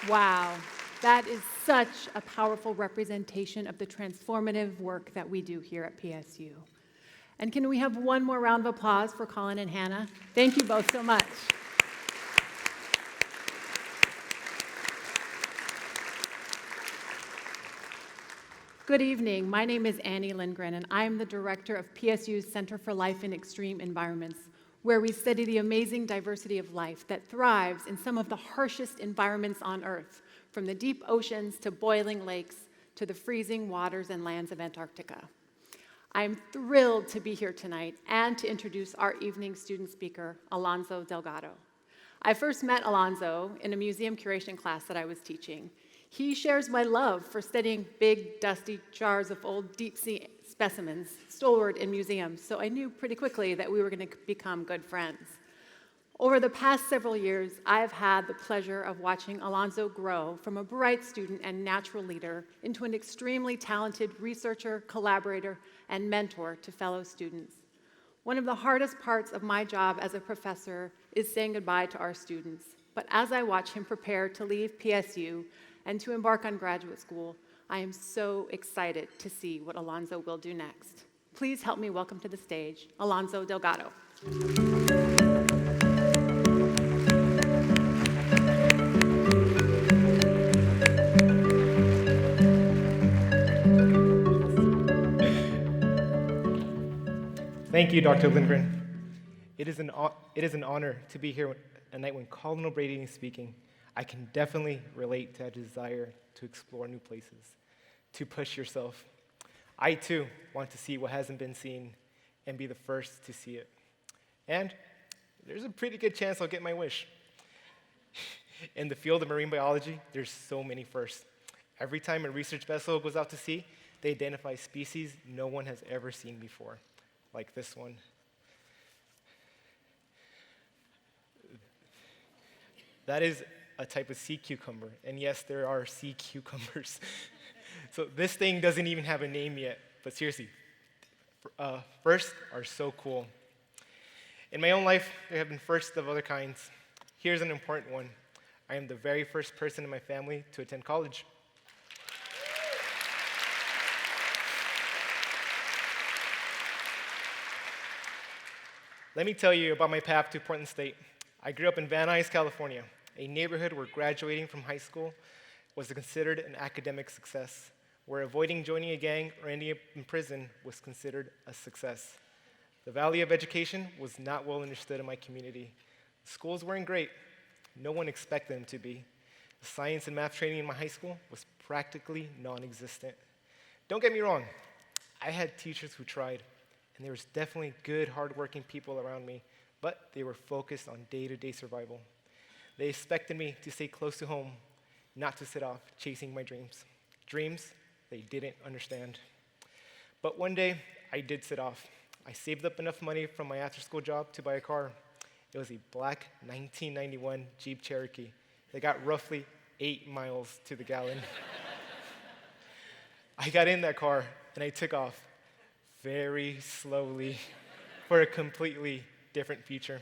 Wow, that is such a powerful representation of the transformative work that we do here at PSU. And can we have one more round of applause for Colin and Hannah? Thank you both so much. Good evening. My name is Annie Lindgren, and I am the director of PSU's Center for Life in Extreme Environments, where we study the amazing diversity of life that thrives in some of the harshest environments on Earth, from the deep oceans to boiling lakes to the freezing waters and lands of Antarctica. I am thrilled to be here tonight and to introduce our evening student speaker, Alonso Delgado. I first met Alonso in a museum curation class that I was teaching. He shares my love for studying big, dusty jars of old deep-sea specimens stored in museums, so I knew pretty quickly that we were going to become good friends. Over the past several years, I've had the pleasure of watching Alonso grow from a bright student and natural leader into an extremely talented researcher, collaborator, and mentor to fellow students. One of the hardest parts of my job as a professor is saying goodbye to our students, but as I watch him prepare to leave PSU and to embark on graduate school, I am so excited to see what Alonso will do next. Please help me welcome to the stage, Alonso Delgado. Thank you, Dr. Lindgren. It is an honor to be here a night when Colin O'Brady is speaking. I can definitely relate to a desire to explore new places, to push yourself. I, too, want to see what hasn't been seen and be the first to see it. And there's a pretty good chance I'll get my wish. In the field of marine biology, there's so many firsts. Every time a research vessel goes out to sea, they identify species no one has ever seen before, like this one. That is a type of sea cucumber, and yes, there are sea cucumbers. So this thing doesn't even have a name yet, but seriously, firsts are so cool. In my own life, there have been firsts of other kinds. Here's an important one. I am the very first person in my family to attend college. Let me tell you about my path to Portland State. I grew up in Van Nuys, California, a neighborhood where graduating from high school was considered an academic success, where avoiding joining a gang or ending up in prison was considered a success. The value of education was not well understood in my community. Schools weren't great. No one expected them to be. The science and math training in my high school was practically non-existent. Don't get me wrong, I had teachers who tried, and there was definitely good, hardworking people around me, but they were focused on day-to-day survival. They expected me to stay close to home, not to set off chasing my dreams. Dreams they didn't understand. But one day, I did set off. I saved up enough money from my after-school job to buy a car. It was a black 1991 Jeep Cherokee that got roughly 8 miles to the gallon. I got in that car, and I took off very slowly for a completely different future.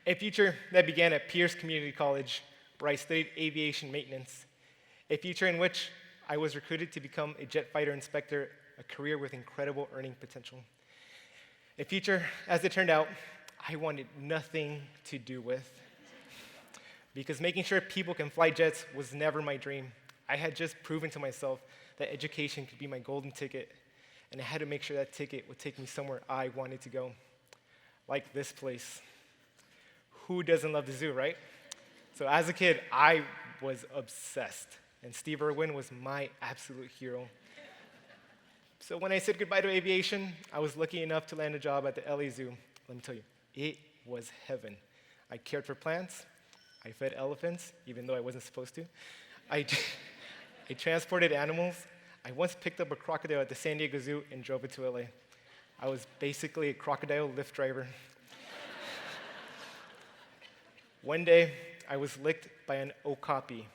A future that began at Pierce Community College, where I studied aviation maintenance. A future in which I was recruited to become a jet fighter inspector, a career with incredible earning potential. A future, as it turned out, I wanted nothing to do with. Because making sure people can fly jets was never my dream. I had just proven to myself that education could be my golden ticket, and I had to make sure that ticket would take me somewhere I wanted to go. Like this place. Who doesn't love the zoo, right? So as a kid, I was obsessed, and Steve Irwin was my absolute hero. So when I said goodbye to aviation, I was lucky enough to land a job at the LA Zoo. Let me tell you, it was heaven. I cared for plants, I fed elephants, even though I wasn't supposed to. I transported animals. I once picked up a crocodile at the San Diego Zoo and drove it to LA. I was basically a crocodile Lyft driver. One day, I was licked by an okapi.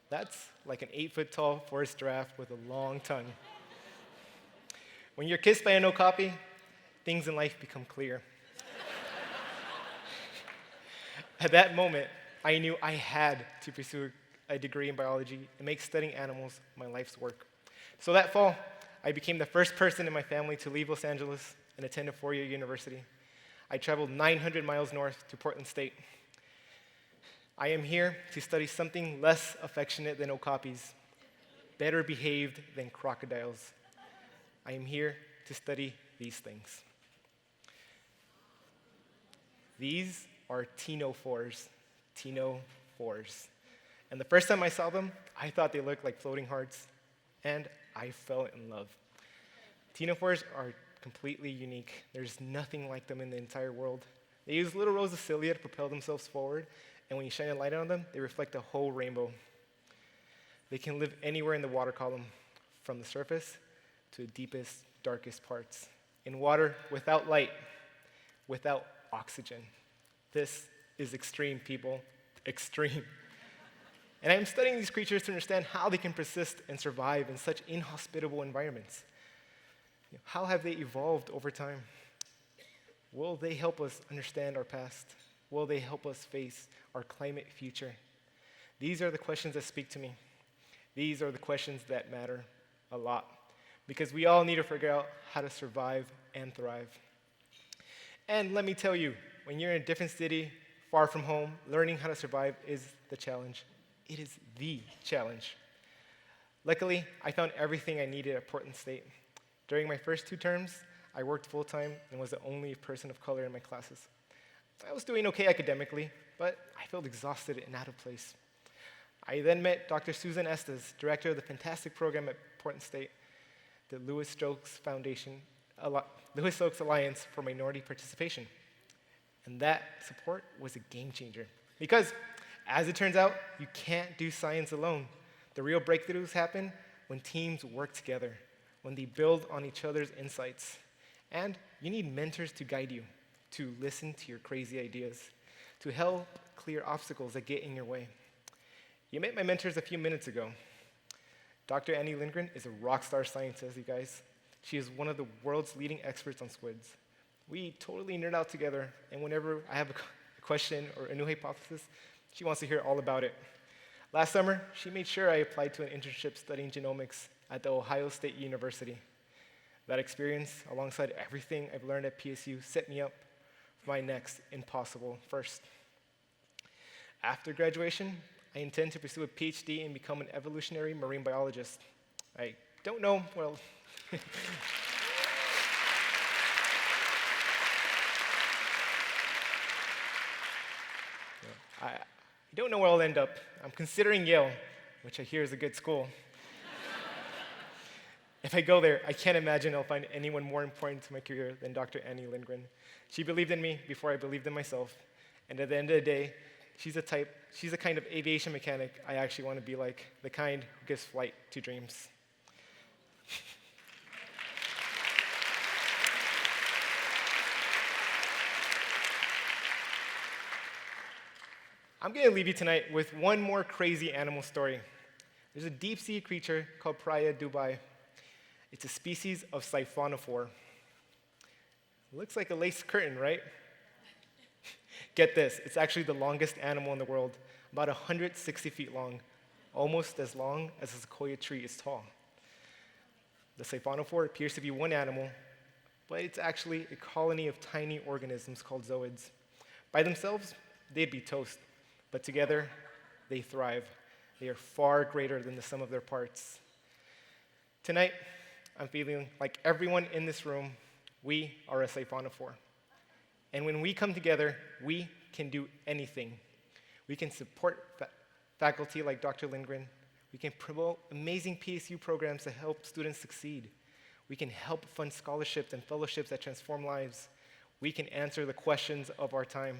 That's like an 8-foot-tall forest giraffe with a long tongue. When you're kissed by an okapi, things in life become clear. At that moment, I knew I had to pursue a degree in biology and make studying animals my life's work. So that fall, I became the first person in my family to leave Los Angeles and attend a four-year university. I traveled 900 miles north to Portland State. I am here to study something less affectionate than okapis, better behaved than crocodiles. I am here to study these things. These are ctenophores. And the first time I saw them, I thought they looked like floating hearts, and I fell in love. Ctenophores are completely unique. There's nothing like them in the entire world. They use little rows of cilia to propel themselves forward, and when you shine a light on them, they reflect a whole rainbow. They can live anywhere in the water column, from the surface to the deepest, darkest parts. In water, without light, without oxygen. This is extreme, people. Extreme. And I'm studying these creatures to understand how they can persist and survive in such inhospitable environments. How have they evolved over time? Will they help us understand our past? Will they help us face our climate future? These are the questions that speak to me. These are the questions that matter a lot, because we all need to figure out how to survive and thrive. And let me tell you, when you're in a different city, far from home, learning how to survive is the challenge. It is the challenge. Luckily, I found everything I needed at Portland State. During my first 2 terms, I worked full-time and was the only person of color in my classes. I was doing okay academically, but I felt exhausted and out of place. I then met Dr. Susan Estes, director of the fantastic program at Portland State, the Lewis Stokes Alliance for Minority Participation. And that support was a game changer. Because, as it turns out, you can't do science alone. The real breakthroughs happen when teams work together, when they build on each other's insights. And you need mentors to guide you, to listen to your crazy ideas, to help clear obstacles that get in your way. You met my mentors a few minutes ago. Dr. Annie Lindgren is a rock star scientist, you guys. She is one of the world's leading experts on squids. We totally nerd out together, and whenever I have a question or a new hypothesis, she wants to hear all about it. Last summer, she made sure I applied to an internship studying genomics at the Ohio State University. That experience, alongside everything I've learned at PSU, set me up for my next impossible first. After graduation, I intend to pursue a PhD and become an evolutionary marine biologist. I don't know, well, I don't know where I'll end up. I'm considering Yale, which I hear is a good school. If I go there, I can't imagine I'll find anyone more important to my career than Dr. Annie Lindgren. She believed in me before I believed in myself. And at the end of the day, she's a kind of aviation mechanic I actually want to be like, the kind who gives flight to dreams. I'm going to leave you tonight with one more crazy animal story. There's a deep-sea creature called Praia dubai. It's a species of siphonophore. Looks like a lace curtain, right? Get this, it's actually the longest animal in the world, about 160 feet long, almost as long as a sequoia tree is tall. The siphonophore appears to be one animal, but it's actually a colony of tiny organisms called zooids. By themselves, they'd be toast, but together, they thrive. They are far greater than the sum of their parts. Tonight, I'm feeling like everyone in this room, we are a siphonophore. And when we come together, we can do anything. We can support faculty like Dr. Lindgren. We can promote amazing PSU programs to help students succeed. We can help fund scholarships and fellowships that transform lives. We can answer the questions of our time.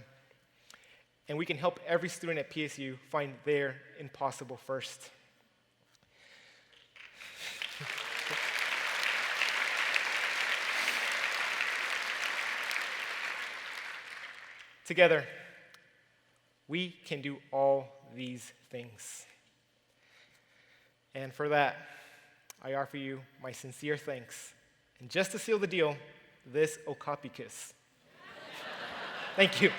And we can help every student at PSU find their impossible first. Together, we can do all these things. And for that, I offer you my sincere thanks. And just to seal the deal, this okapi kiss. Thank you.